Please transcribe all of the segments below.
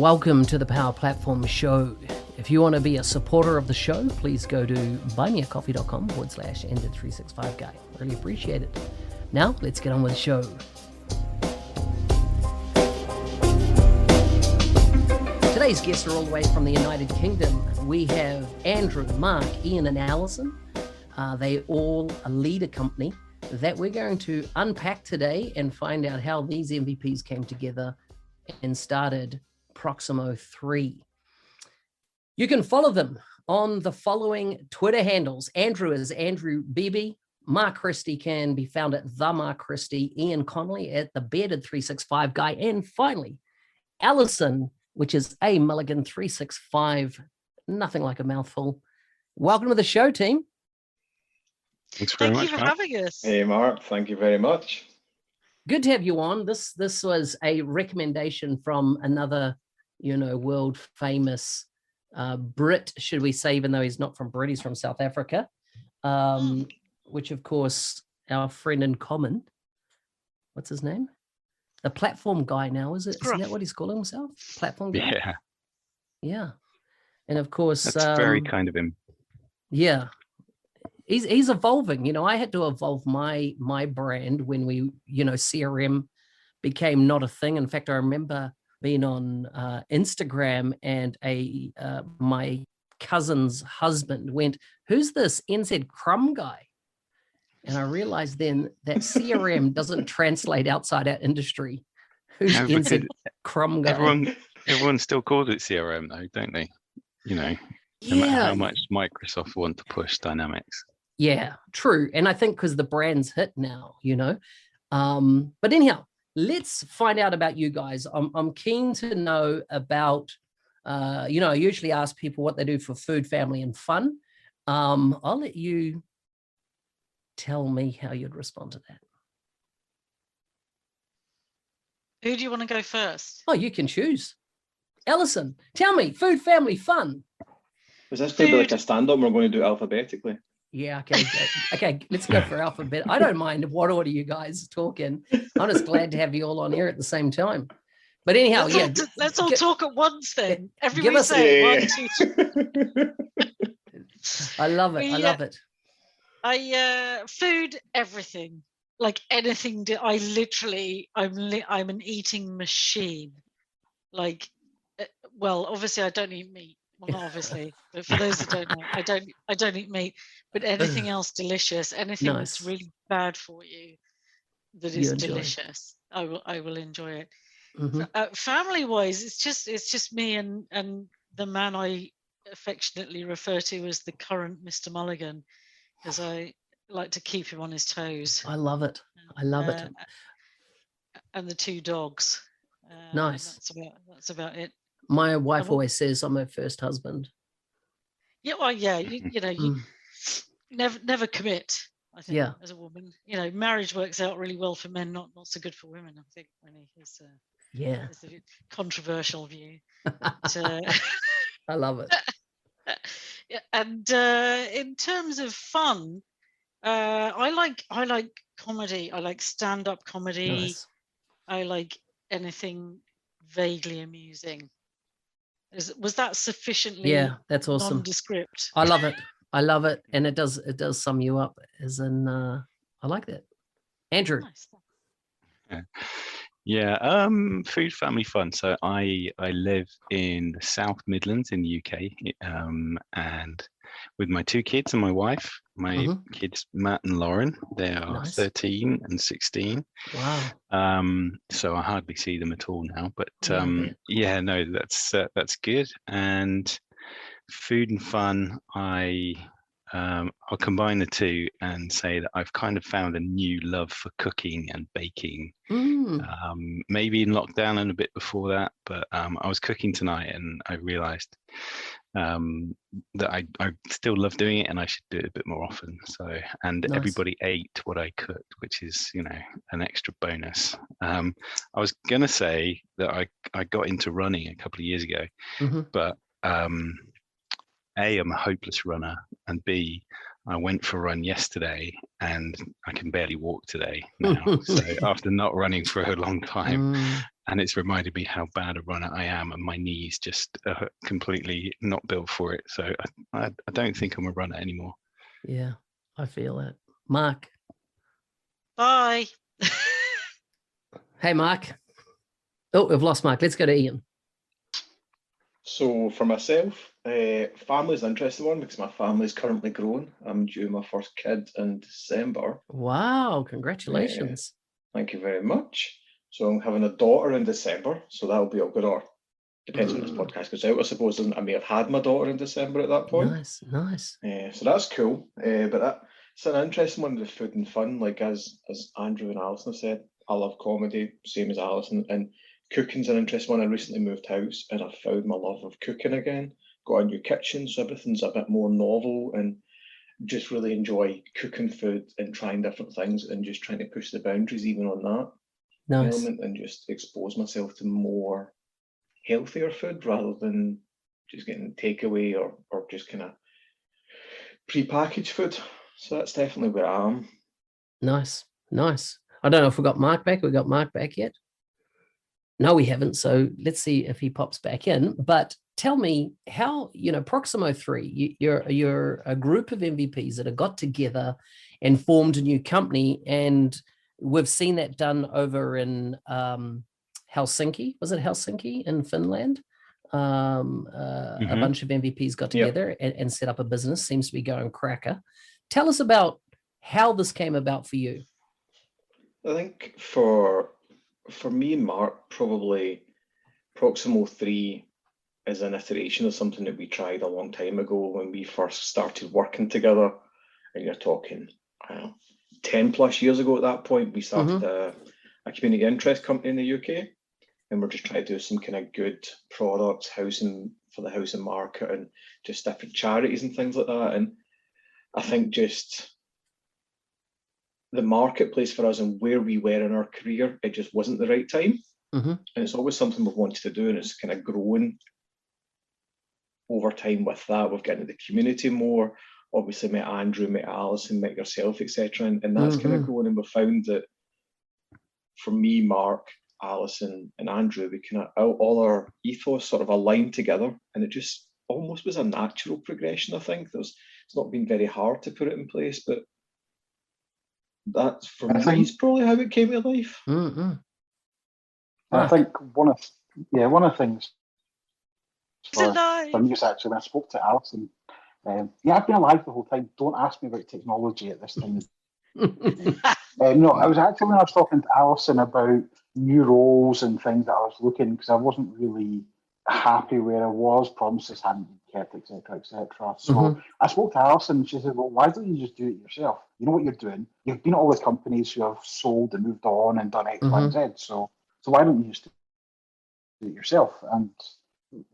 welcome to the Power Platform Show. If you want to be a supporter of the show, please go to buymeacoffee.com/ended365guy. Really appreciate it. Now, let's get on with the show. Today's guests are all the way from the United Kingdom. We have Andrew, Mark, Iain and Alison. They all lead a company that we're going to unpack today and find out how these MVPs came together and started Proximo 3. You can follow them on the following Twitter handles. Andrew is Andrew Bibby. Mark Christie can be found at the Mark Christie. Iain Connolly at the Bearded 365 Guy. And finally, Alison, which is A Mulligan 365. Nothing like a mouthful. Welcome to the show, team. Thanks very much. Thank you for having us. Hey, Mark. Thank you very much. Good to have you on. This was a recommendation from another, world famous Brit, should we say, even though he's not from Brit, he's from South Africa, which of course our friend in common, what's his name? The platform guy now, is that what he's calling himself? Platform guy? Yeah. Yeah. And of course, that's very kind of him. Yeah. He's evolving. I had to evolve my brand when we, CRM became not a thing. In fact, I remember being on Instagram and my cousin's husband went, "Who's this NZ Crumb guy?" And I realized then that CRM doesn't translate outside our industry. Who's NZ Crumb guy? Everyone still calls it CRM though, don't they? No matter how much Microsoft want to push Dynamics. Yeah, true. And I think because the brand's hit now, But anyhow, let's find out about you guys. I'm keen to know about, I usually ask people what they do for food, family, and fun. I'll let you tell me how you'd respond to that. Who do you want to go first? Oh, you can choose. Alison, tell me, food, family, fun. Is this going to be like a stand-up? We're going to do it alphabetically. Yeah, okay. Okay, let's go for alphabet. I don't mind what order you guys talk in. I'm just glad to have you all on here at the same time. But anyhow, let's all talk at once then. Everybody say 1, 2, 3. I love it. I love it. Food, everything. Like anything. I'm an eating machine. Like, well, obviously I don't eat meat. Well, not obviously, but for those that don't know, I don't eat meat. But anything else delicious, anything that's really bad for you, that is delicious, I will enjoy it. Mm-hmm. Family-wise, it's just me and the man I affectionately refer to as the current Mr. Mulligan, because I like to keep him on his toes. I love it. I love it. And the 2 dogs. Nice. That's about it. My wife always says I'm her first husband. Yeah, well, yeah, you never commit. I think as a woman, marriage works out really well for men, not so good for women. I think really is a controversial view. But, I love it. Yeah, and in terms of fun, I like comedy. I like stand-up comedy. Nice. I like anything vaguely amusing. Was that sufficiently? Yeah, that's awesome. Nondescript. I love it. I love it, and it does sum you up. As in, I like that. Andrew. Nice. Yeah. Food, family, fun. So I live in the South Midlands in the UK, and with my 2 kids and my wife. My kids, Matt and Lauren, they are 13 and 16. Wow. So I hardly see them at all now. But that's good. And food and fun, I'll combine the 2 and say that I've kind of found a new love for cooking and baking. Maybe in lockdown and a bit before that, but I was cooking tonight and I realized that I still love doing it and I should do it a bit more often. So, and nice. Everybody ate what I cooked, which is, an extra bonus. I was going to say that I got into running a couple of years ago, but A, I'm a hopeless runner, and B, I went for a run yesterday and I can barely walk today now. So after not running for a long time, and it's reminded me how bad a runner I am, and my knees just completely not built for it. So I don't think I'm a runner anymore. Yeah, I feel it. Mark. Bye. Hey, Mark. Oh, we've lost Mark. Let's go to Iain. So for myself, family's an interesting one because my family's currently grown. I'm due my first kid in December. Wow, congratulations. Thank you very much. So I'm having a daughter in December, so that'll be all good, or depends when this podcast goes out, I suppose. I may have had my daughter in December at that point. Nice. So that's cool. But it's an interesting one with food and fun. Like as Andrew and Alison have said, I love comedy, same as Alison, and cooking's an interesting one. I recently moved house and I found my love of cooking again. Got a new kitchen, so everything's a bit more novel, and just really enjoy cooking food and trying different things and just trying to push the boundaries even on that element, and just expose myself to more healthier food rather than just getting takeaway or just kind of pre-packaged food. So that's definitely where I am. Nice. I don't know if we got Mark back. We got Mark back yet? No, we haven't. So let's see if he pops back in. But tell me how, Proximo 3, you're a group of MVPs that have got together and formed a new company, and we've seen that done over in Helsinki. Was it Helsinki in Finland? A bunch of MVPs got together and set up a business. Seems to be going cracker. Tell us about how this came about for you. I think for me and Mark, probably Proximo 3 is an iteration of something that we tried a long time ago when we first started working together. And you're talking 10 plus years ago at that point. We started a community interest company in the UK, and we're just trying to do some kind of good products, housing for the housing market, and just different charities and things like that. And I think just the marketplace for us and where we were in our career, it just wasn't the right time. And it's always something we've wanted to do, and it's kind of grown over time with that. We've gotten into the community more, obviously met Andrew, met Alison, met yourself, etc. And that's kind of grown, and we found that for me, Mark, Alison and Andrew, we kind of all our ethos sort of aligned together, and it just almost was a natural progression. I think it's not been very hard to put it in place, but that's for me is probably how it came to life. I think one of the things for me is actually when I spoke to Alison. I've been alive the whole time. Don't ask me about technology at this time. No, I was actually when I was talking to Alison about new roles and things that I was looking, because I wasn't really happy where I was. Promises hadn't been kept, etc. So I spoke to Alison, and she said, "Well, why don't you just do it yourself? You know what you're doing. You've been at all the companies who have sold and moved on and done X, Y, and Z. So why don't you just do it yourself?" And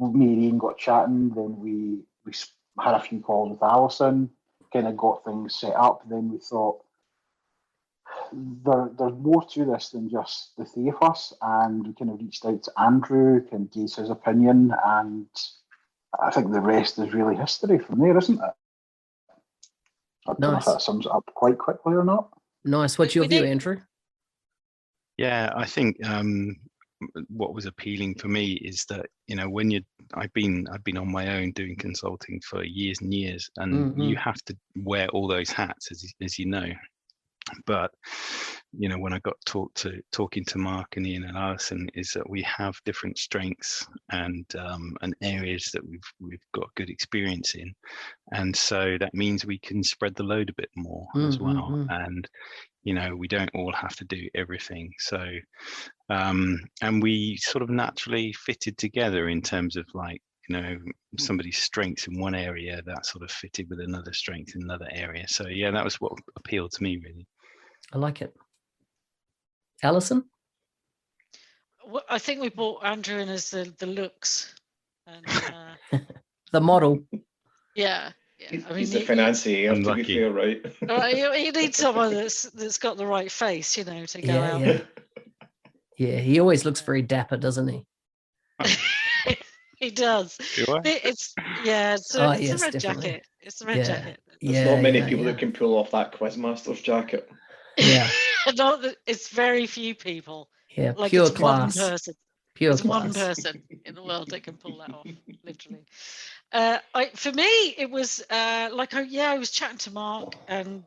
me and Iain got chatting. Then we had a few calls with Alison, kind of got things set up. Then we thought, there's more to this than just the three of us, and we kind of reached out to Andrew, kind of gave his opinion, and I think the rest is really history from there, isn't it? I don't know if that sums it up quite quickly or not. Nice. What's your view, Andrew? Yeah, I think what was appealing for me is that when I've been on my own doing consulting for years and years, and you have to wear all those hats, as you know. But when I got talking to Mark and Iain and Alison, is that we have different strengths and areas that we've got good experience in, and so that means we can spread the load a bit more as well. And we don't all have to do everything. So and we sort of naturally fitted together in terms of somebody's strengths in one area that sort of fitted with another strength in another area. So yeah, that was what appealed to me, really. I like it. Alison? Well, I think we brought Andrew in as the looks. And, the model. Yeah. I mean, he's the financier, to be fair, right? You need someone that's got the right face, to go out. Yeah, he always looks very dapper, doesn't he? He does. Do I? It's a red jacket. It's a red jacket. There's not many people that can pull off that Quizmaster's jacket. Yeah. It's very few people Yeah, like pure it's class. one person. Pure There's class. one person in the world that can pull that off, literally. For me, it was I was chatting to Mark, and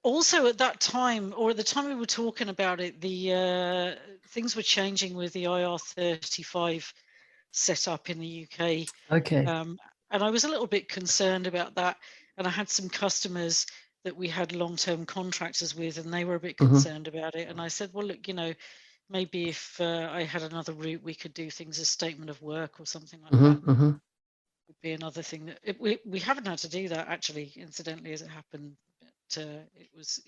also at that time, or at the time we were talking about it, the things were changing with the IR35 set up in the UK. Okay. And I was a little bit concerned about that. And I had some customers that we had long-term contractors with, and they were a bit concerned about it. And I said, well, look, maybe if I had another route, we could do things as statement of work or something like that. Would be another thing that we haven't had to do that, actually, incidentally, as it happened. But it was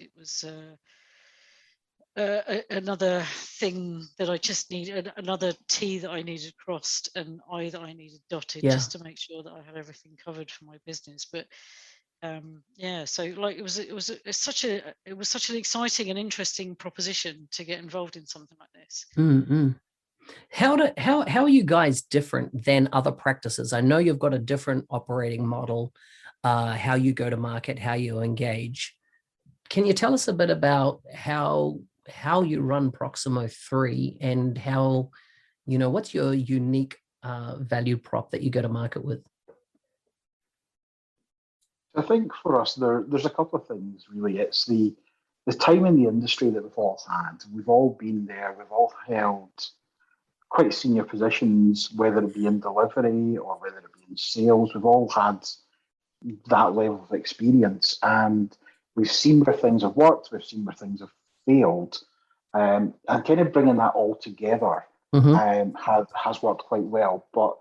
another thing that I just needed, another T that I needed crossed and I that I needed dotted, just to make sure that I had everything covered for my business. But so like it was such an exciting and interesting proposition to get involved in something like this. How are you guys different than other practices? I know you've got a different operating model, how you go to market, how you engage. Can you tell us a bit about how you run Proximo 3 and how, what's your unique value prop that you go to market with? I think for us, there's a couple of things, really. It's the time in the industry that we've all had. We've all been there. We've all held quite senior positions, whether it be in delivery or whether it be in sales. We've all had that level of experience, and we've seen where things have worked. We've seen where things have failed, and kind of bringing that all together has worked quite well. But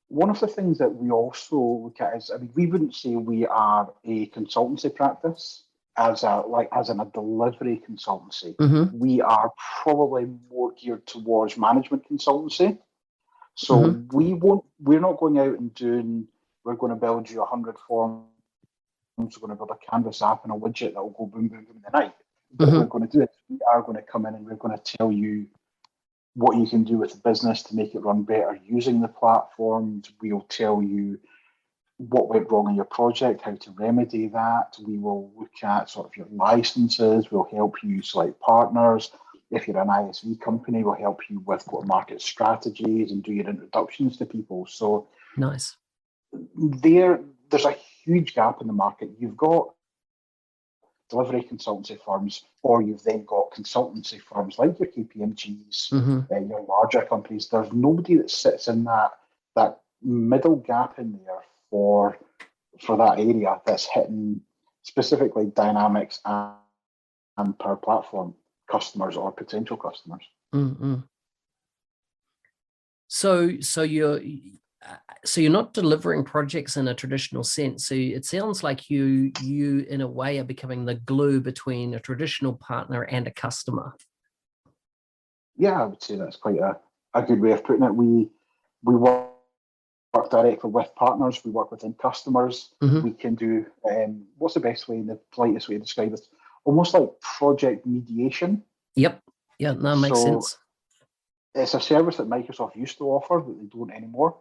one of the things that we also look at is, we wouldn't say we are a consultancy practice as in a delivery consultancy. We are probably more geared towards management consultancy. So we're not going out and doing, we're going to build you 100 forms, we're going to build a Canvas app and a widget that will go boom, boom, boom in the night. What we're going to do is we are going to come in and we're going to tell you what you can do with the business to make it run better using the platforms. We'll tell you what went wrong in your project, how to remedy that. We will look at sort of your licenses. We'll help you select partners. If you're an ISV company, we'll help you with go-to-market strategies and do your introductions to people. So nice. There's a huge gap in the market. You've got delivery consultancy firms, or you've then got consultancy firms like your KPMGs, your larger companies. There's nobody that sits in that middle gap in there for that area that's hitting specifically Dynamics and Power Platform customers or potential customers. So you're not delivering projects in a traditional sense. So it sounds like you in a way are becoming the glue between a traditional partner and a customer. Yeah, I would say that's quite a good way of putting it. We work directly with partners. We work within customers. We can do, what's the best way, the politest way to describe it? Almost like project mediation. Yep. Yeah, that makes sense. It's a service that Microsoft used to offer that they don't anymore.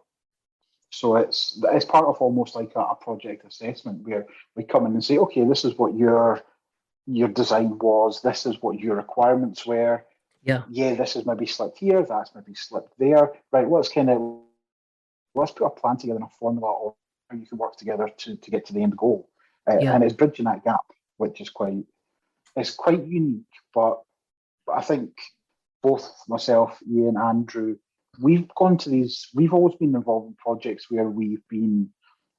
So it's part of almost like a project assessment where we come in and say, okay, this is what your design was. This is what your requirements were. Yeah, this is maybe slipped here. That's maybe slipped there. Right, let's put a plan together and a formula of how you can work together to get to the end goal. And it's bridging that gap, which is quite unique. But I think both myself, Iain, Andrew, we've always been involved in projects where we've been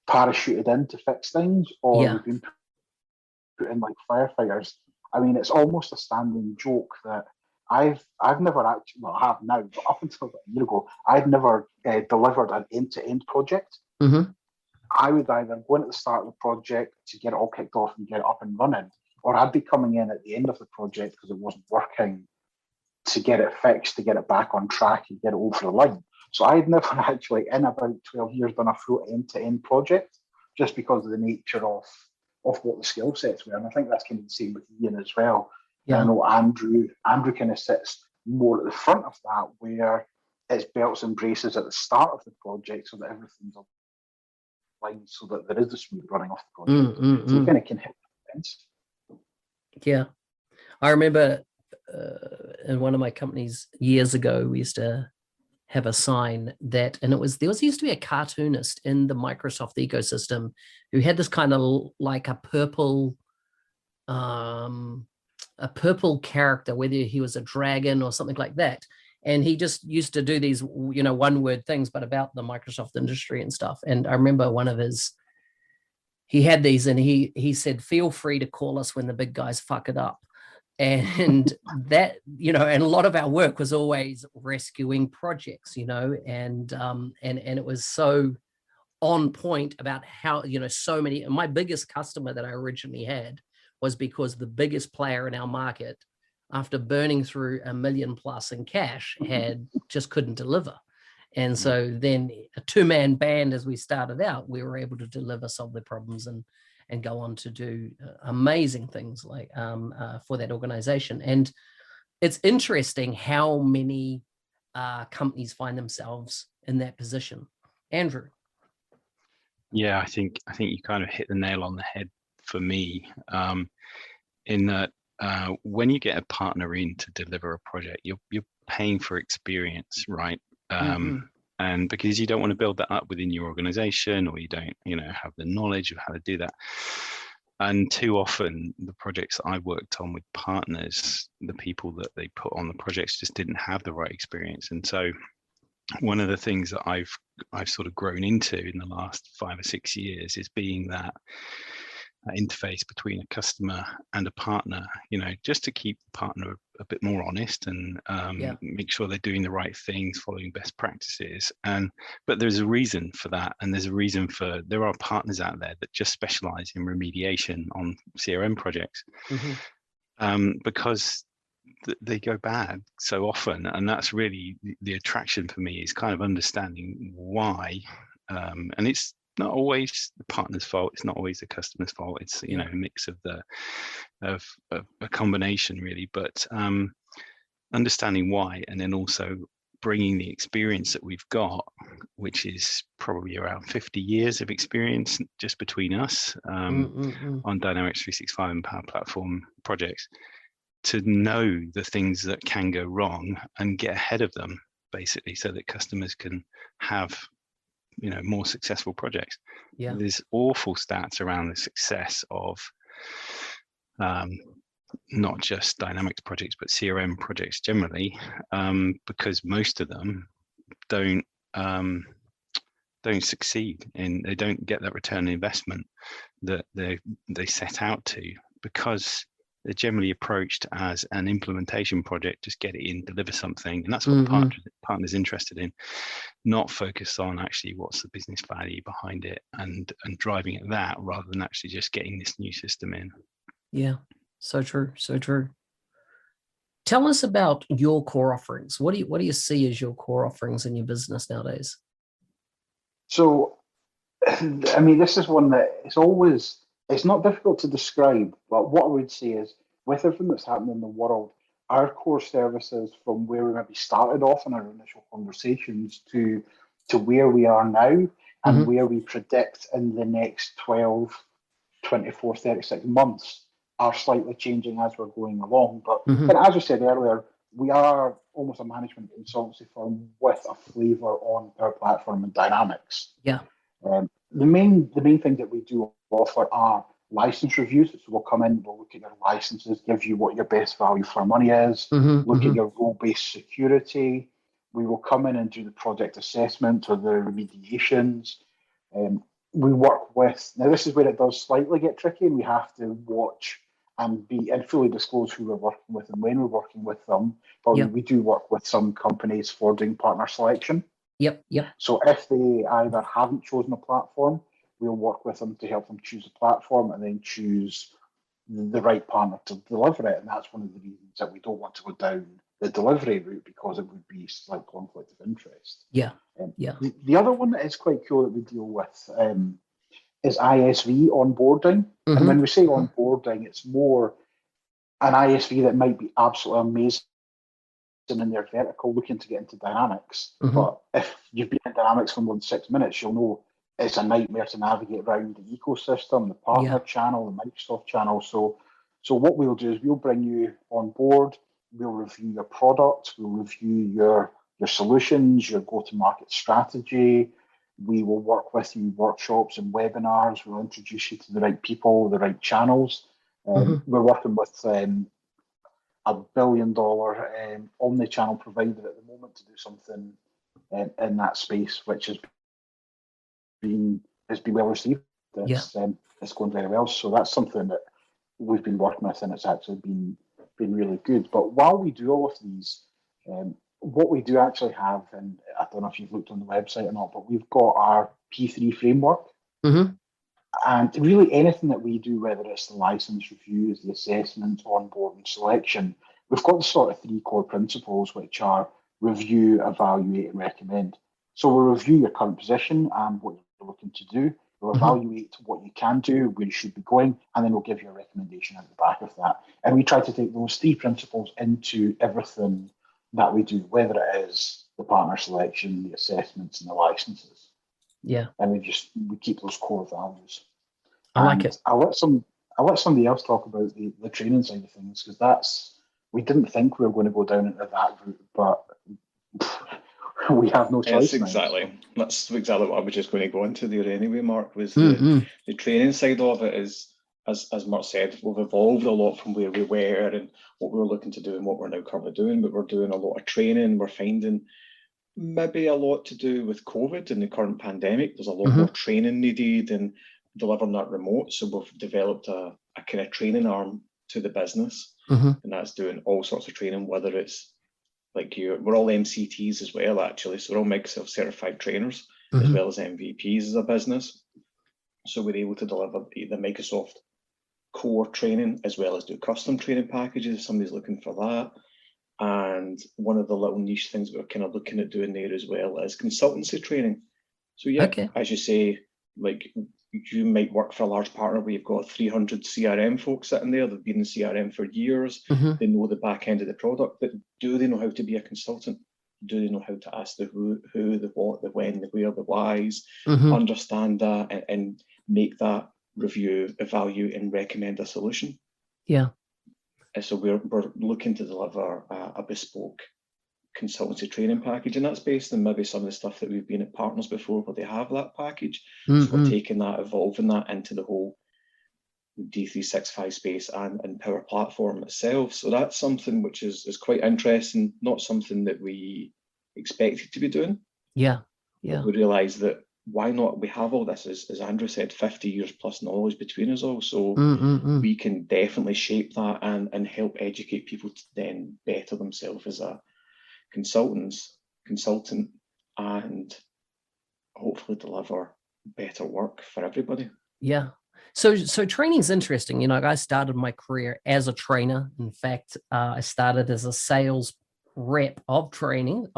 parachuted in to fix things, or we've been put in like firefighters. It's almost a standing joke that I've never actually, well, I have now, but up until a year ago, I'd never delivered an end-to-end project. I would either go in at the start of the project to get it all kicked off and get it up and running, or I'd be coming in at the end of the project because it wasn't working to get it fixed, to get it back on track and get it over the line. So I'd never actually, in about 12 years, done a full end-to-end project, just because of the nature of what the skill sets were. And I think that's kind of the same with Iain as well. Yeah. I know Andrew kind of sits more at the front of that, where it's belts and braces at the start of the project so that everything's on line, so that there is a smooth running off the project. So you kind of can hit things. Yeah. I remember in one of my companies years ago, we used to have a sign that, and there used to be a cartoonist in the Microsoft ecosystem who had this kind of like a purple character, whether he was a dragon or something like that. And he just used to do these, one word things, but about the Microsoft industry and stuff. And I remember he had these, and he said, "Feel free to call us when the big guys fuck it up." And that, and a lot of our work was always rescuing projects, and it was so on point about how, so many. My biggest customer that I originally had was because the biggest player in our market, after burning through $1 million+ in cash, just couldn't deliver. And so then a 2-man band, as we started out, we were able to deliver, solve their problems, and go on to do amazing things like for that organization. And it's interesting how many companies find themselves in that position. Andrew. Yeah, I think you kind of hit the nail on the head for me, in that when you get a partner in to deliver a project, you're paying for experience, right? And because you don't want to build that up within your organization, or you don't, have the knowledge of how to do that. And too often the projects I worked on with partners, the people that they put on the projects just didn't have the right experience. And so one of the things that I've sort of grown into in the last 5 or 6 years is being that interface between a customer and a partner, just to keep the partner a bit more honest and make sure they're doing the right things, following best practices. But there's a reason for that, and there are partners out there that just specialize in remediation on CRM projects, because they go bad so often. And that's really the attraction for me, is kind of understanding why. And it's not always the partner's fault, it's not always the customer's fault, it's a mix of a combination, really. But understanding why, and then also bringing the experience that we've got, which is probably around 50 years of experience just between us on Dynamics 365 and Power Platform projects, to know the things that can go wrong and get ahead of them, basically, so that customers can have more successful projects. There's awful stats around the success of not just Dynamics projects, but CRM projects generally, because most of them don't succeed, and they don't get that return on investment that they set out to, because they're generally approached as an implementation project. Just get it in, deliver something, and that's what the partner's interested in, not focus on actually what's the business value behind it and driving at that, rather than actually just getting this new system in. Yeah, so true. Tell us about your core offerings. What do you see as your core offerings in your business nowadays? So, I mean, this is one that it's not difficult to describe, but what I would say is, with everything that's happening in the world, our core services, from where we maybe started off in our initial conversations to where we are now, and where we predict in the next 12, 24, 36 months, are slightly changing as we're going along. But as we said earlier, we are almost a management consultancy firm with a flavour on our platform and Dynamics. The main thing that we do offer are license reviews. So we'll come in, we'll look at your licenses, give you what your best value for money is, look at your role-based security. We will come in and do the project assessment or the remediations. We work with, now this is where it does slightly get tricky, and we have to watch and fully disclose who we're working with and when we're working with them. But we do work with some companies for doing partner selection. So if they either haven't chosen a platform, we'll work with them to help them choose a platform and then choose the right partner to deliver it. And that's one of the reasons that we don't want to go down the delivery route, because it would be a slight conflict of interest. The other one that is quite cool that we deal with is ISV onboarding. And when we say onboarding, it's more an ISV that might be absolutely amazing in their vertical, looking to get into Dynamics. But if you've been in Dynamics for more than 6 minutes, you'll know it's a nightmare to navigate around the ecosystem, the partner channel, the Microsoft channel. So what we'll do is we'll bring you on board. we'll review your product, we'll review your solutions, your go-to-market strategy. We will work with you in workshops and webinars. We'll introduce you to the right people, the right channels. We're working with $1 billion omni-channel provider at the moment to do something in that space, which has been well received. It's going very well. So that's something that we've been working with, and it's actually been really good. But while we do all of these, what we do actually have, and I don't know if you've looked on the website or not, but we've got our P3 framework. And really anything that we do, whether it's the license reviews, the assessment, onboard and selection, we've got the sort of 3 core principles, which are review, evaluate and recommend. So we'll review your current position and what you're looking to do. We'll evaluate what you can do, where you should be going, and then we'll give you a recommendation at the back of that. And we try to take those 3 principles into everything that we do, whether it is the partner selection, the assessments and the licenses. And we keep those core values. I like it. I'll let somebody else talk about the training side of things, because we didn't think we were going to go down into that route, but we have no choice. That's exactly what I was just going to go into there anyway, Mark, was the training side of it is, as Mark said, we've evolved a lot from where we were and what we were looking to do and what we're now currently doing, but we're doing a lot of training. We're finding maybe a lot to do with COVID and the current pandemic. There's a lot more training needed and delivering that remote. So we've developed a kind of training arm to the business, and that's doing all sorts of training, whether it's like we're all MCTs as well, actually. So we're all Microsoft certified trainers as well as MVPs as a business. So we're able to deliver the Microsoft core training as well as do custom training packages if somebody's looking for that. And one of the little niche things we're kind of looking at doing there as well is consultancy training. So as you say, like you might work for a large partner where you've got 300 CRM folks sitting there. They've been in CRM for years. They know the back end of the product, but do they know how to be a consultant? Do they know how to ask the who, the what, the when, the where, the whys, understand that and make that review, evaluate and recommend a solution? So we're looking to deliver a bespoke consultancy training package, and that's based on maybe some of the stuff that we've been at partners before where they have that package. So we're taking that, evolving that into the whole D365 space and Power Platform itself. So that's something which is quite interesting, not something that we expected to be doing. We realise that why not? We have all this, as Andrew said, 50 years plus knowledge between us all. So we can definitely shape that and help educate people to then better themselves as a consultant, and hopefully deliver better work for everybody. So training is interesting. You know, I started my career as a trainer. In fact, I started as a sales rep of training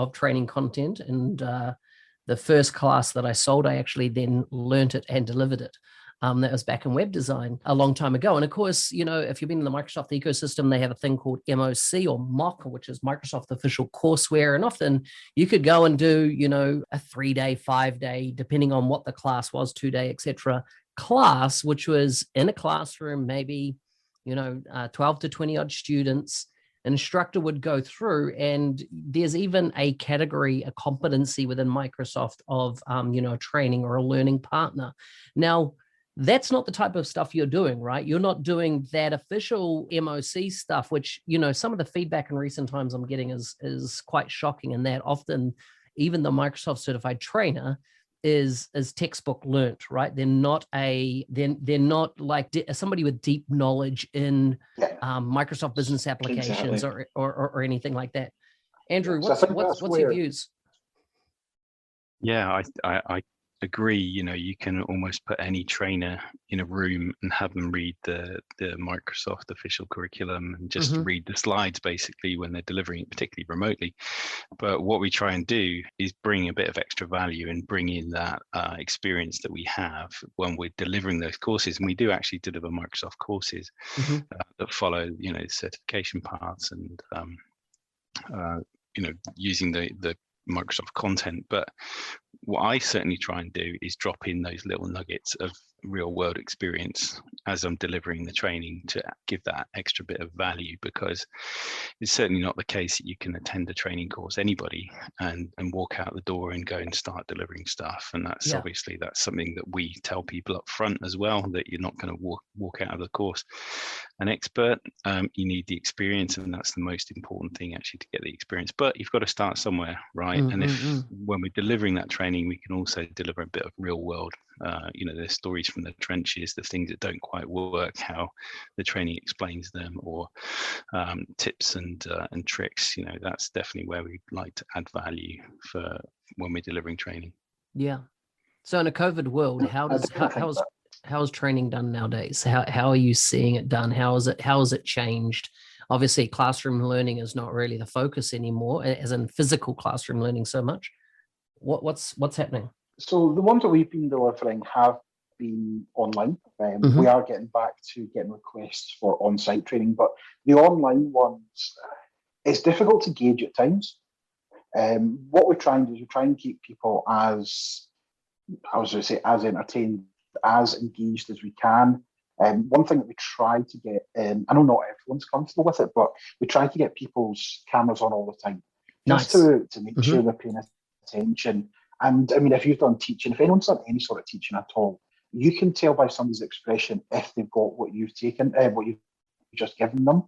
content, and the first class that I sold, I actually then learnt it and delivered it. That was back in web design a long time ago. And of course, you know, if you've been in the Microsoft ecosystem, they have a thing called MOC or MOC, which is Microsoft official courseware. And often you could go and do, you know, a 3-day, 5-day, depending on what the class was, 2-day, etc. class, which was in a classroom, maybe, you know, 12 to 20 odd students. An instructor would go through, and there's even a category, a competency within Microsoft of, you know, a training or a learning partner. Now, that's not the type of stuff you're doing, right? You're not doing that official MOC stuff, which, you know, some of the feedback in recent times I'm getting is quite shocking, in that often even the Microsoft certified trainer is textbook learnt, right? They're not like somebody with deep knowledge in Microsoft business applications or anything like that. Andrew, what's your views? I agree. You know, you can almost put any trainer in a room and have them read the Microsoft official curriculum and just read the slides basically when they're delivering it, particularly remotely. But what we try and do is bring a bit of extra value and bring in that experience that we have when we're delivering those courses. And we do actually deliver Microsoft courses that follow, you know, certification paths and you know, using the Microsoft content, but what I certainly try and do is drop in those little nuggets of real world experience as I'm delivering the training to give that extra bit of value, because it's certainly not the case that you can attend a training course, anybody, and walk out the door and go and start delivering stuff. And that's obviously that's something that we tell people up front as well, that you're not going to walk out of the course an expert. You need the experience, and that's the most important thing, actually, to get the experience. But you've got to start somewhere, right? And if when we're delivering that training, we can also deliver a bit of real world, the stories from the trenches, the things that don't quite work, how the training explains them, or tips and tricks. That's definitely where we like to add value for when we're delivering training. Yeah. So in a COVID world, how's training done nowadays? How are you seeing it done? How has it changed? Obviously, classroom learning is not really the focus anymore, as in physical classroom learning so much. What's happening? So the ones that we've been delivering have been online. We are getting back to getting requests for on-site training, but the online ones, it's difficult to gauge at times. What we're trying to do is we're trying to keep people as entertained, as engaged as we can. One thing that we try to get, I know not everyone's comfortable with it, but we try to get people's cameras on all the time, just to make sure they're paying attention. And I mean, if you've done teaching, if anyone's done any sort of teaching at all, you can tell by somebody's expression if they've got what you've taken, what you've just given them.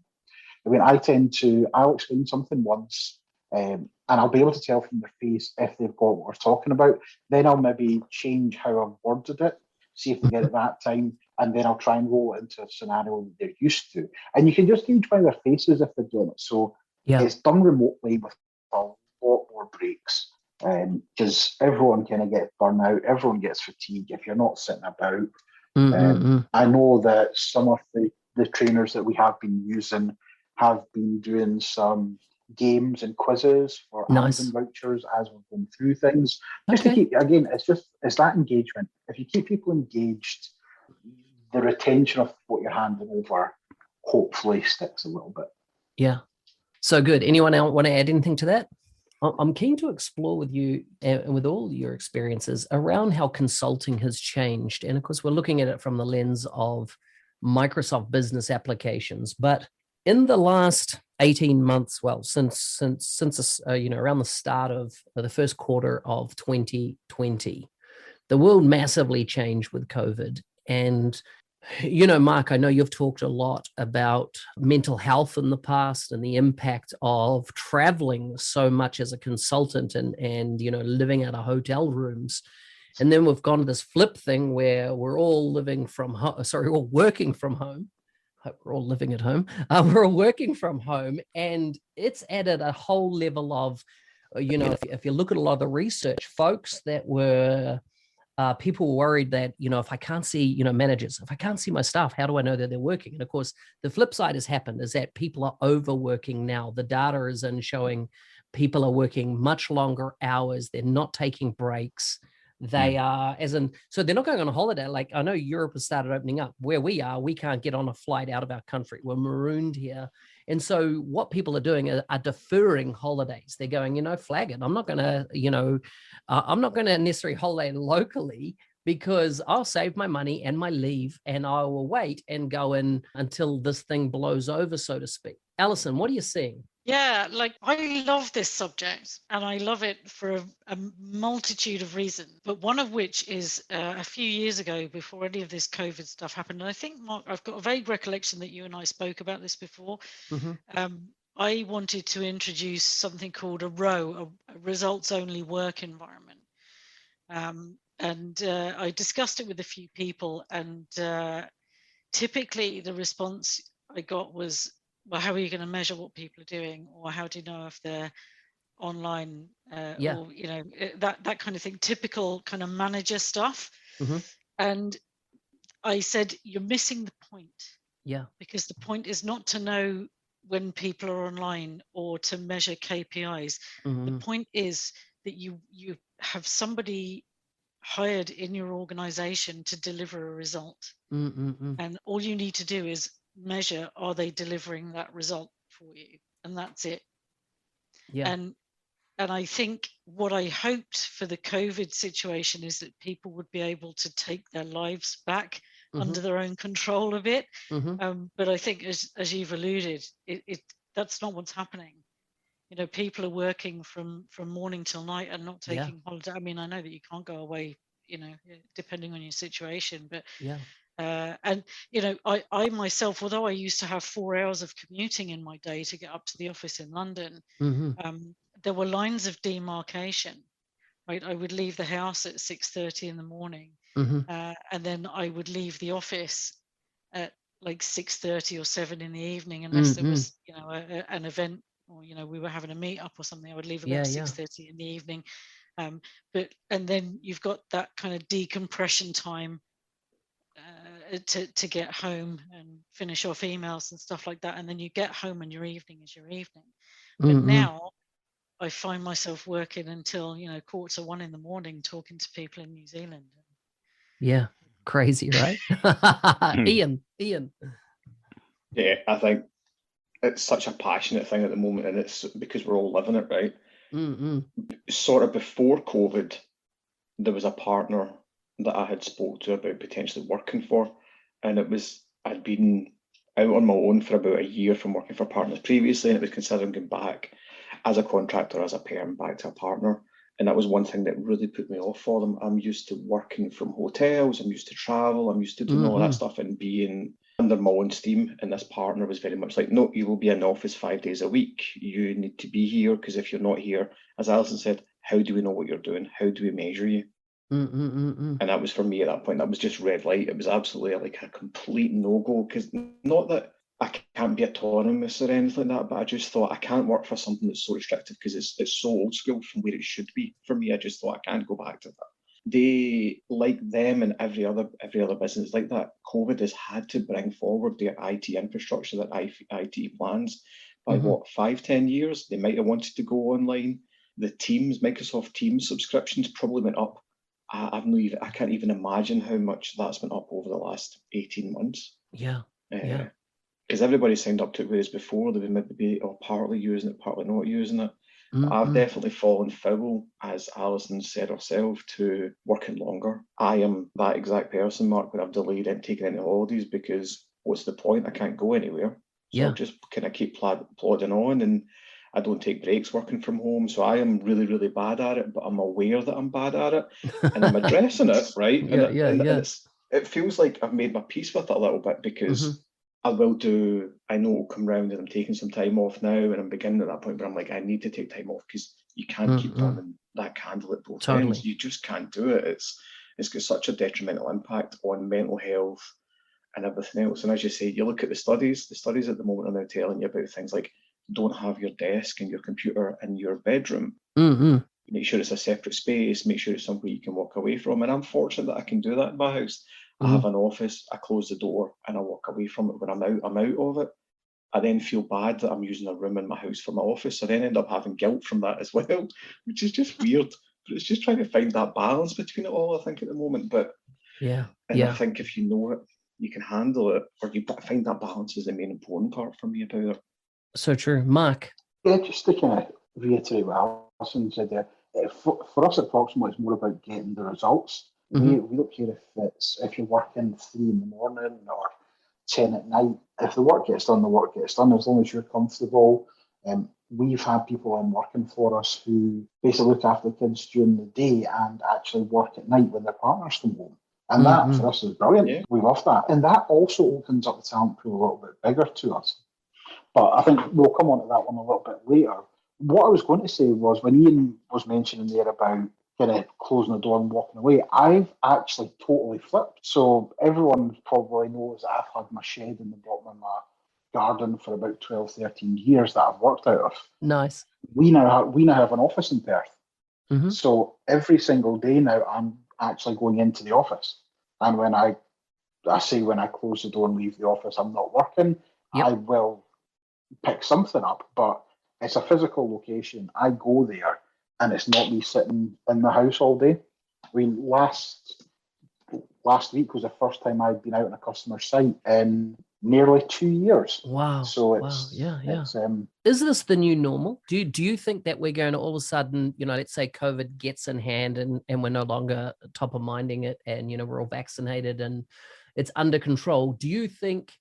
I mean, I'll explain something once, and I'll be able to tell from their face if they've got what we're talking about. Then I'll maybe change how I've worded it, see if they get it that time, and then I'll try and roll it into a scenario that they're used to. And you can just gauge by their faces if they're getting it. So it's done remotely with a lot more breaks. Because everyone kind of gets burnout, everyone gets fatigue if you're not sitting about. I know that some of the trainers that we have been using have been doing some games and quizzes for Amazon vouchers as we're going through things. Just to keep, again, it's that engagement. If you keep people engaged, the retention of what you're handing over hopefully sticks a little bit. Yeah. So good. Anyone else want to add anything to that? I'm keen to explore with you and with all your experiences around how consulting has changed. And of course, we're looking at it from the lens of Microsoft business applications. But in the last 18 months, well, since around the start of the first quarter of 2020, the world massively changed with COVID. And Mark, I know you've talked a lot about mental health in the past and the impact of traveling so much as a consultant and living out of hotel rooms. And then we've gone to this flip thing where we're all living from home. Sorry, we're all working from home. Hope we're all living at home. We're all working from home, and it's added a whole level of, if you look at a lot of the research, folks that were people were worried that, if I can't see, managers, if I can't see my staff, how do I know that they're working? And of course, the flip side has happened is that people are overworking now. The data is in showing people are working much longer hours. They're not taking breaks. They are, so they're not going on a holiday. Like I know Europe has started opening up. Where we are, we can't get on a flight out of our country. We're marooned here. And so what people are doing are deferring holidays. They're going, flag it. I'm not going to necessarily holiday locally because I'll save my money and my leave and I will wait and go in until this thing blows over, so to speak. Alison, what are you seeing? Yeah, I love this subject and I love it for a multitude of reasons, but one of which is a few years ago before any of this COVID stuff happened. And I think, Mark, I've got a vague recollection that you and I spoke about this before. I wanted to introduce something called a ROE, a results-only work environment. And I discussed it with a few people, and typically the response I got was, well, how are you going to measure what people are doing, or how do you know if they're online, or that kind of thing, typical kind of manager stuff. And I said, you're missing the point. Yeah, because the point is not to know when people are online or to measure KPIs. The point is that you have somebody hired in your organization to deliver a result, and all you need to do is measure, are they delivering that result for you? And that's it. And I think what I hoped for the COVID situation is that people would be able to take their lives back under their own control a bit. But I think, as you've alluded, that's not what's happening. You know, people are working from morning till night and not taking holiday. I mean, I know that you can't go away, you know, depending on your situation, but and you know, I myself, although I used to have 4 hours of commuting in my day to get up to the office in London, there were lines of demarcation. Right, I would leave the house at 6:30 in the morning, and then I would leave the office at like 6:30 or 7 in the evening, unless there was, you know, an event, or you know, we were having a meet up or something. I would leave about 6:30 in the evening, and then you've got that kind of decompression time to get home and finish off emails and stuff like that, and then you get home and your evening is your evening. But now I find myself working until, you know, 1:45 in the morning, talking to people in New Zealand. Yeah, crazy, right? Iain. Yeah, I think it's such a passionate thing at the moment, and it's because we're all living it, right? Sort of before COVID, there was a partner that I had spoke to about potentially working for, and I'd been out on my own for about a year from working for partners previously, and it was considering going back as a contractor, as a perm, back to a partner. And that was one thing that really put me off for them. I'm used to working from hotels, I'm used to travel, I'm used to doing all that stuff and being under my own steam. And this partner was very much like, no, you will be in the office 5 days a week. You need to be here, because if you're not here, as Alison said, how do we know what you're doing? How do we measure you? And that was, for me at that point, that was just red light. It was absolutely like a complete no-go, because not that I can't be autonomous or anything like that, but I just thought I can't work for something that's so restrictive, because it's so old school from where it should be. For me, I just thought I can't go back to that. They, like them and every other business like that, COVID has had to bring forward their IT infrastructure, their IT plans by 5-10 years. They might have wanted to go online. The Microsoft Teams subscriptions probably went up. I can't even imagine how much that's went up over the last 18 months. Because everybody signed up to it, whereas before they would maybe be partly using it, partly not using it. I've definitely fallen foul, as Alison said herself, to working longer. I am that exact person, Mark, where I've delayed taking any holidays, because what's the point? I can't go anywhere. So I'll just kind of keep plodding on, and I don't take breaks working from home. So I am really, really bad at it, but I'm aware that I'm bad at it, and I'm addressing it, right? It feels like I've made my peace with it a little bit, because I know it'll come round, and I'm taking some time off now, and I'm beginning at that point where I'm like, I need to take time off, because you can't keep burning that candle at both ends. You just can't do it. It's got such a detrimental impact on mental health and everything else. And as you say, you look at the studies at the moment are now telling you about things like, don't have your desk and your computer in your bedroom. Make sure it's a separate space, make sure it's somewhere you can walk away from. And I'm fortunate that I can do that in my house. I have an office, I close the door and I walk away from it. When I'm out of it. I then feel bad that I'm using a room in my house for my office. I then end up having guilt from that as well, which is just weird. But it's just trying to find that balance between it all, I think, at the moment. But I think if you know it, you can handle it, or you find that balance is the main important part for me about it. So true. Mark? Yeah, just to kind of reiterate what Alison said there, for us at Proximo, it's more about getting the results. We don't care if you're working 3 in the morning or 10 at night. If the work gets done, the work gets done, as long as you're comfortable. We've had people in working for us who basically look after the kids during the day and actually work at night when their partners come home. And that, for us, is brilliant. Yeah. We love that. And that also opens up the talent pool a little bit bigger to us. But I think we'll come on to that one a little bit later. What I was going to say was, when Iain was mentioning there about kind of closing the door and walking away, I've actually totally flipped. So everyone probably knows that I've had my shed in the bottom of my garden for about 12, 13 years that I've worked out of. Nice. We now have an office in Perth. So every single day now I'm actually going into the office. And when I close the door and leave the office, I'm not working. I will pick something up, but it's a physical location. I go there and it's not me sitting in the house all day. I mean, last week was the first time I'd been out on a customer site in nearly 2 years. Wow. So Wow. it's Yeah. it's, Is this the new normal? Do you think that we're going to all of a sudden, let's say COVID gets in hand and we're no longer top of minding it, and we're all vaccinated and it's under control? Do you think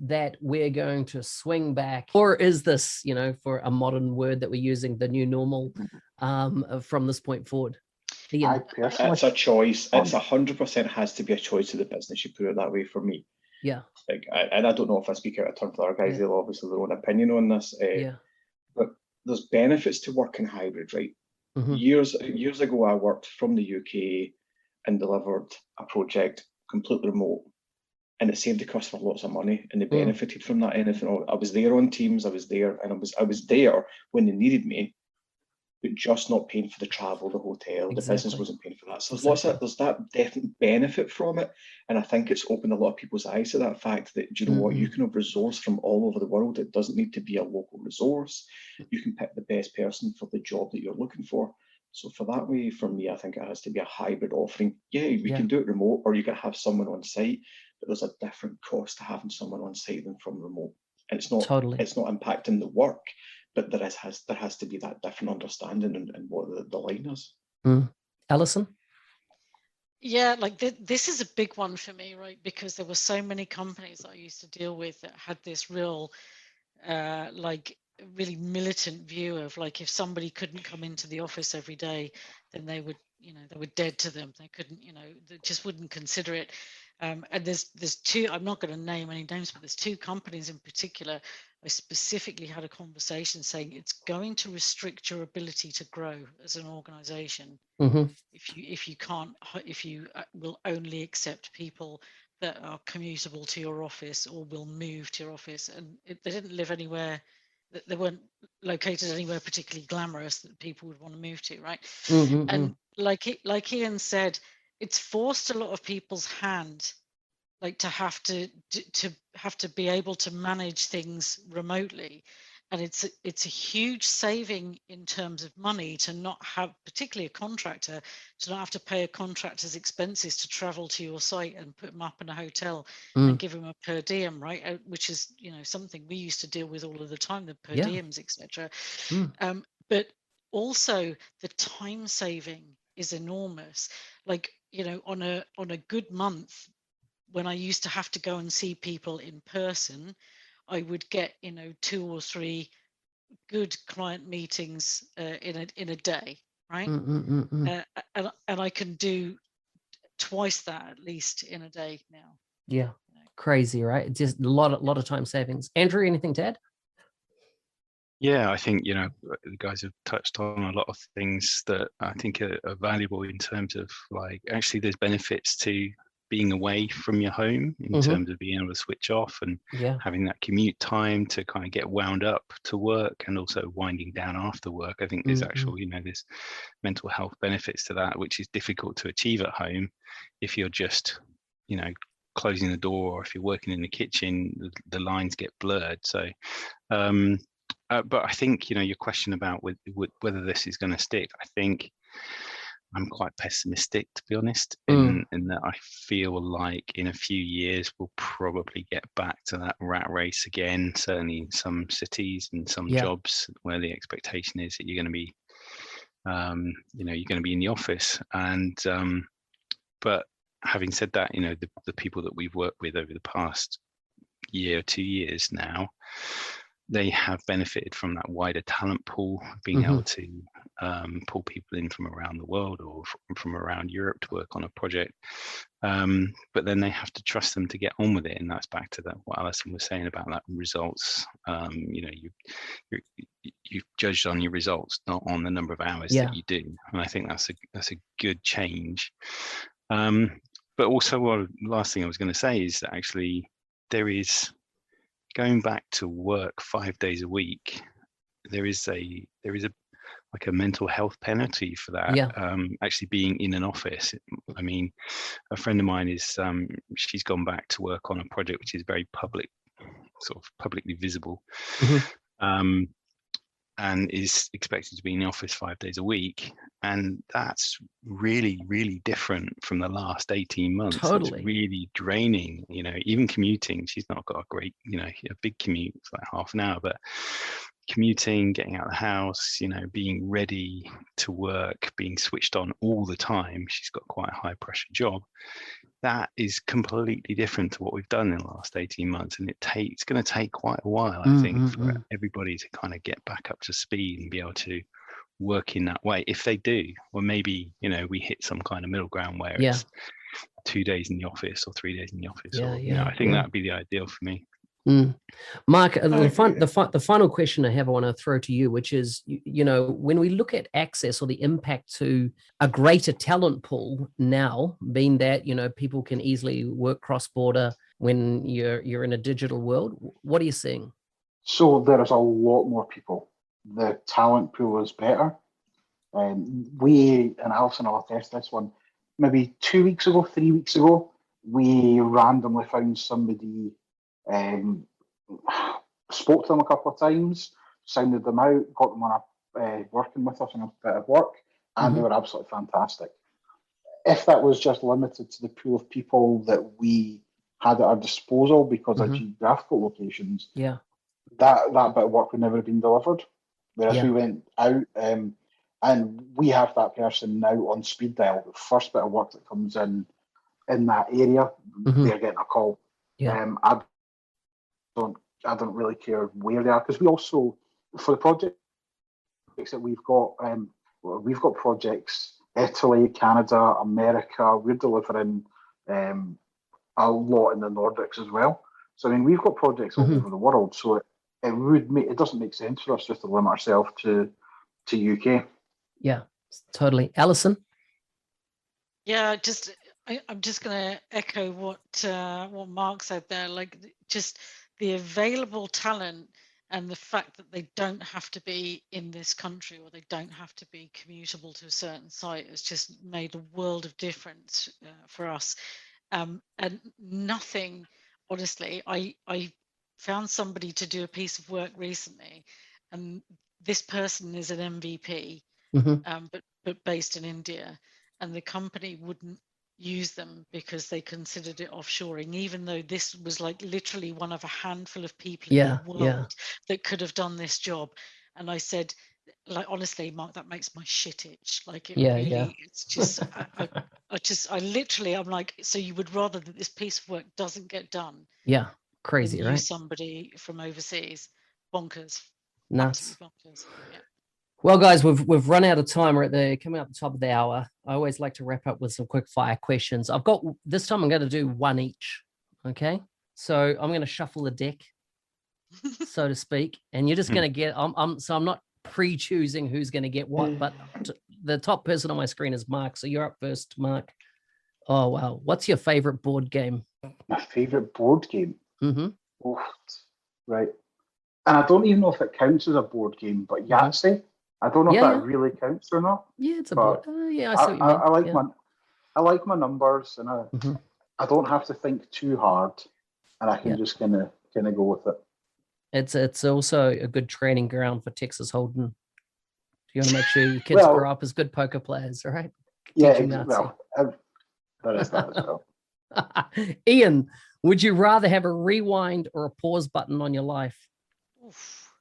that we're going to swing back, or is this, for a modern word that we're using, the new normal from this point forward? Iain? I personally, It's a choice. It's 100% has to be a choice of the business. You put it that way for me. Yeah. Like, and I don't know if I speak out of turn for our guys. Yeah. They'll obviously their own opinion on this. Yeah. But there's benefits to working hybrid, right? Mhm. Years ago, I worked from the UK and delivered a project completely remote, and it saved the customer lots of money, and they benefited from that. Anything, I was there on Teams, I was there, and I was there when they needed me, but just not paying for the travel, the hotel, the business Exactly. wasn't paying for that. So there's that definite benefit from it, and I think it's opened a lot of people's eyes to that fact that, do you know what, you can have resource from all over the world. It doesn't need to be a local resource. You can pick the best person for the job that you're looking for. So for that way, for me, I think it has to be a hybrid offering. Yeah, we can do it remote, or you can have someone on site, but there's a different cost to having someone on site than from remote. And it's not impacting the work, but there has to be that different understanding and what the line is. Alison? Yeah, like this is a big one for me, right? Because there were so many companies that I used to deal with that had this real, really militant view of, like, if somebody couldn't come into the office every day, then they would, they were dead to them. They couldn't, they just wouldn't consider it. And there's two, I'm not going to name any names, but there's two companies in particular. I specifically had a conversation saying it's going to restrict your ability to grow as an organization if you will only accept people that are commutable to your office or will move to your office, and they didn't live anywhere, that they weren't located anywhere particularly glamorous that people would want to move to, right? And like Iain said, it's forced a lot of people's hand, like to have to be able to manage things remotely, and it's a huge saving in terms of money to not have, particularly a contractor, to not have to pay a contractor's expenses to travel to your site and put them up in a hotel and give them a per diem, right? Which is something we used to deal with all of the time, the per diems, etc. But also the time saving is enormous. Like, on a good month, when I used to have to go and see people in person, I would get 2 or 3 good client meetings in a day, right? And I can do twice that at least in a day now. Yeah, crazy, right? Just a lot of time savings. Andrew, anything to add? Yeah, I think, the guys have touched on a lot of things that I think are valuable in terms of, like, actually there's benefits to being away from your home in terms of being able to switch off and having that commute time to kind of get wound up to work, and also winding down after work. I think there's actual, there's mental health benefits to that, which is difficult to achieve at home if you're just, closing the door, or if you're working in the kitchen, the lines get blurred. So, but I think, your question about whether this is going to stick, I think I'm quite pessimistic, to be honest, in that I feel like in a few years we'll probably get back to that rat race again, certainly in some cities and some jobs where the expectation is that you're going to be, you're going to be in the office. And but having said that, the people that we've worked with over the past year or 2 years now, they have benefited from that wider talent pool, being able to pull people in from around the world or from around Europe to work on a project. But then they have to trust them to get on with it. And that's back to what Alison was saying about that results. You've judged on your results, not on the number of hours that you do. And I think that's a good change. But also, last thing I was going to say is that actually there is, going back to work 5 days a week, there is a mental health penalty for that. Actually being in an office. I mean, a friend of mine is she's gone back to work on a project which is very public, sort of publicly visible. and is expected to be in the office 5 days a week. And that's really, really different from the last 18 months. Totally. It's really draining, even commuting. She's not got a great, a big commute, it's like half an hour, but commuting, getting out of the house, being ready to work, being switched on all the time. She's got quite a high pressure job. That is completely different to what we've done in the last 18 months. And it's going to take quite a while, I think, for everybody to kind of get back up to speed and be able to work in that way. If they do, or maybe, we hit some kind of middle ground where it's 2 days in the office or 3 days in the office. I think that'd be the ideal for me. Mark, the final question I want to throw to you, which is, when we look at access or the impact to a greater talent pool now, being that, people can easily work cross-border when you're in a digital world, what are you seeing? So there is a lot more people. The talent pool is better. We, and Alison will attest this one, maybe 3 weeks ago, we randomly found somebody, spoke to them a couple of times, sounded them out, got them on working with us on a bit of work, and they were absolutely fantastic. If that was just limited to the pool of people that we had at our disposal because of geographical locations, that bit of work would never have been delivered. Whereas we went out, and we have that person now on speed dial. The first bit of work that comes in that area, they're getting a call. I don't really care where they are, because we also, for the projects that we've got projects Italy, Canada, America. We're delivering a lot in the Nordics as well. So I mean, we've got projects all over the world. So it doesn't make sense for us just to limit ourselves to UK. Yeah, totally. Alison? Yeah, I'm just going to echo what Mark said there. Like, just the available talent and the fact that they don't have to be in this country or they don't have to be commutable to a certain site has just made a world of difference for us. And nothing, honestly, I found somebody to do a piece of work recently, and this person is an MVP, but based in India, and the company wouldn't use them because they considered it offshoring, even though this was like literally one of a handful of people in the world that could have done this job. And I said, like, honestly, Mark, that makes my shit itch. Like, it's just, I literally, I'm like, so you would rather that this piece of work doesn't get done? Yeah, crazy, than right? use somebody from overseas. Bonkers. Nuts. Bonkers. Yeah. Well, guys, we've run out of time. We're coming up the top of the hour. I always like to wrap up with some quick fire questions. This time I'm going to do one each. Okay. So I'm going to shuffle the deck, so to speak. And you're just going to get, I'm not pre-choosing who's going to get what, but the top person on my screen is Mark. So you're up first, Mark. Oh, wow. What's your favorite board game? My favorite board game? Oh, right. And I don't even know if it counts as a board game, but Yahtzee. I don't know if that really counts or not. Yeah, it's a board. I see what you mean. I like my numbers, and I don't have to think too hard, and I can just kind of go with it. It's also a good training ground for Texas Hold'em. You want to make sure your kids grow up as good poker players, right? There is that as well. Iain, would you rather have a rewind or a pause button on your life?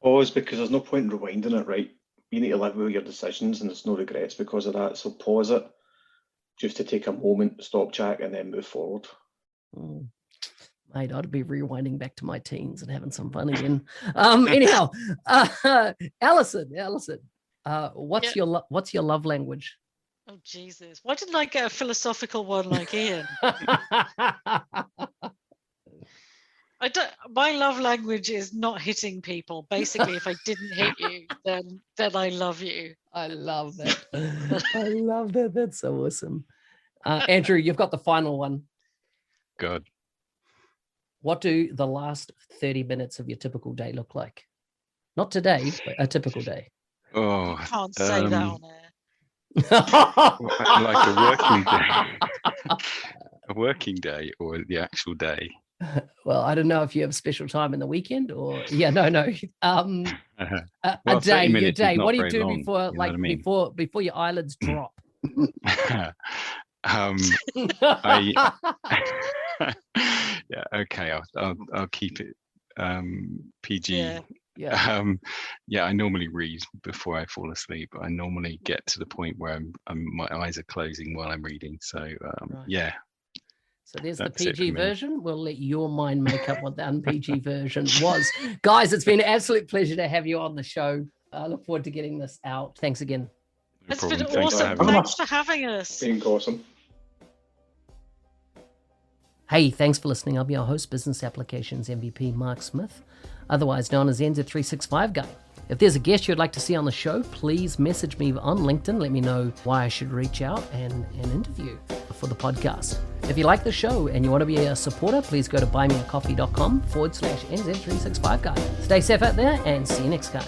Pause, because there's no point in rewinding it, right? You need to live with your decisions, and there's no regrets because of that. So pause it, just to take a moment, stop chat, and then move forward. Mate, I'd be rewinding back to my teens and having some fun again. Anyhow, Alison, what's your love language? Oh Jesus! Why didn't I get a philosophical one like Iain? My love language is not hitting people. Basically, if I didn't hit you, then I love you. I love that. I love that. That's so awesome. Andrew, you've got the final one. Good. What do the last 30 minutes of your typical day look like? Not today, but a typical day. Oh, I can't say that on air. Like a working day. A working day or the actual day? Well, I don't know if you have special time in the weekend or no. Well, A 30 day, your minutes is day. not What do you very do long, before, you know like what I mean? before your eyelids drop? I yeah, okay, I'll keep it PG. Yeah. I normally read before I fall asleep. I normally get to the point where my eyes are closing while I'm reading. So Right. yeah. So there's the That's it for PG me. version. We'll let your mind make up what the un-PG version was. Guys, it's been an absolute pleasure to have you on the show. I look forward to getting this out. Thanks again. No It's problem. been Thanks for awesome. having me. Thanks for having us. Being awesome. Hey, thanks for listening. I'll be your host, Business Applications MVP Mark Smith, otherwise known as the NZ365 guy. If there's a guest you'd like to see on the show, please message me on LinkedIn. Let me know why I should reach out and interview for the podcast. If you like the show and you want to be a supporter, please go to buymeacoffee.com/NZ365 guy. Stay safe out there and see you next time.